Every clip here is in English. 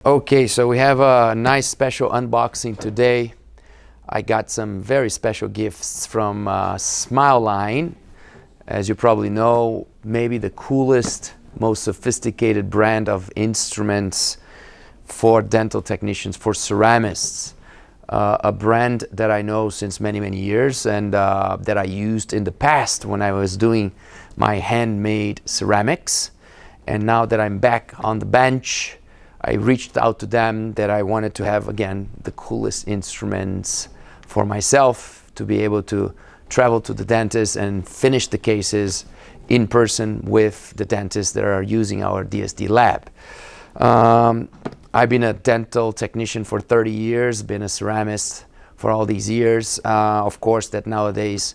Okay, so we have a nice special unboxing today. I got some very special gifts from Smile. As you probably know, maybe the coolest, most sophisticated brand of instruments for dental technicians, for ceramists. A brand that I know since many years, and that I used in the past when I was doing my handmade ceramics. And now that I'm back on the bench, I reached out to them that I wanted to have, again, the coolest instruments for myself to be able to travel to the dentist and finish the cases in person with the dentists that are using our DSD lab. I've been a dental technician for 30 years, been a ceramist for all these years. Of course, that nowadays,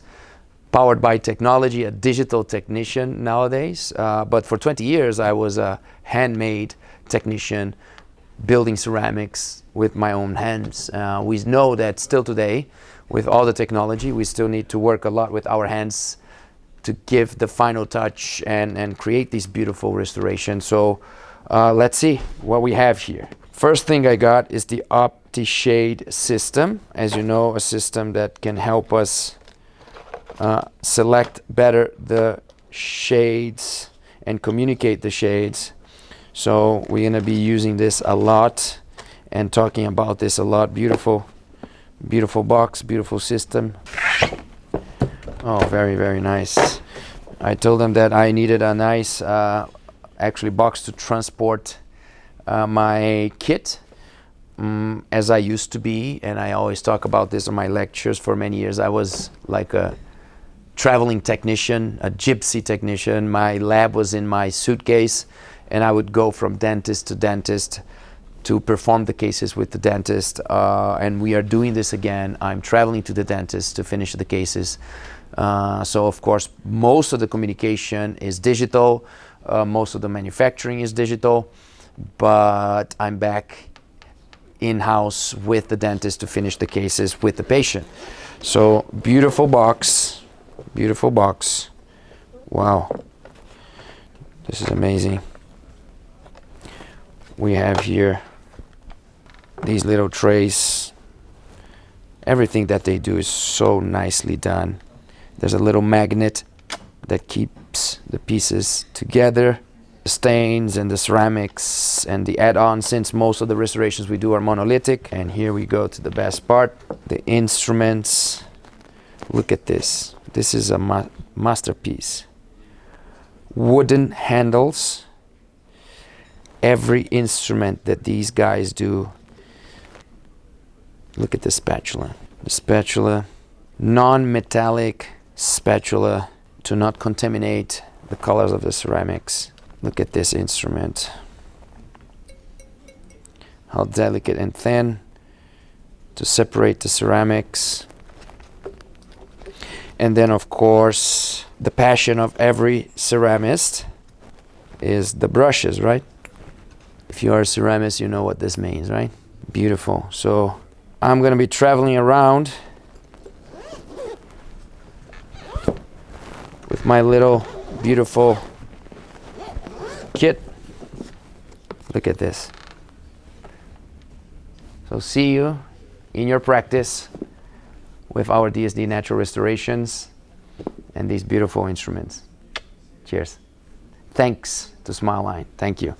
powered by technology, a digital technician nowadays. But for 20 years, I was a handmade technician building ceramics with my own hands. We know that still today, with all the technology, we still need to work a lot with our hands to give the final touch and create these beautiful restorations. So let's see what we have here. First thing I got is the Opti-Shade System. As you know, a system that can help us select better the shades and communicate the shades. So we're gonna be using this a lot and talking about this a lot. Beautiful box, beautiful system. Oh, very nice. I told them that I needed a nice actually box to transport my kit, as I used to be, and I always talk about this in my lectures. For many years I was like a traveling technician, a gypsy technician. My lab was in my suitcase, and I would go from dentist to dentist to perform the cases with the dentist. And we are doing this again. I'm traveling to the dentist to finish the cases. So of course, most of the communication is digital. Most of the manufacturing is digital. But I'm back in-house with the dentist to finish the cases with the patient. So beautiful box. Beautiful box. Wow. This is amazing. We have here these little trays. Everything that they do is so nicely done. There's a little magnet that keeps the pieces together. The stains and the ceramics and the add-ons, since most of the restorations we do are monolithic. And here we go to the best part, the instruments. Look at this. This is a masterpiece. Wooden handles. Every instrument that these guys do. Look at the spatula. The spatula, non-metallic spatula to not contaminate the colors of the ceramics. Look at this instrument. How delicate and thin to separate the ceramics. And then of course, the passion of every ceramist is the brushes, right? If you are a ceramist, you know what this means, right? Beautiful. So I'm gonna be traveling around with my little beautiful kit. Look at this. So see you in your practice with our DSD natural restorations and these beautiful instruments. Cheers. Thanks to Smile. Thank you.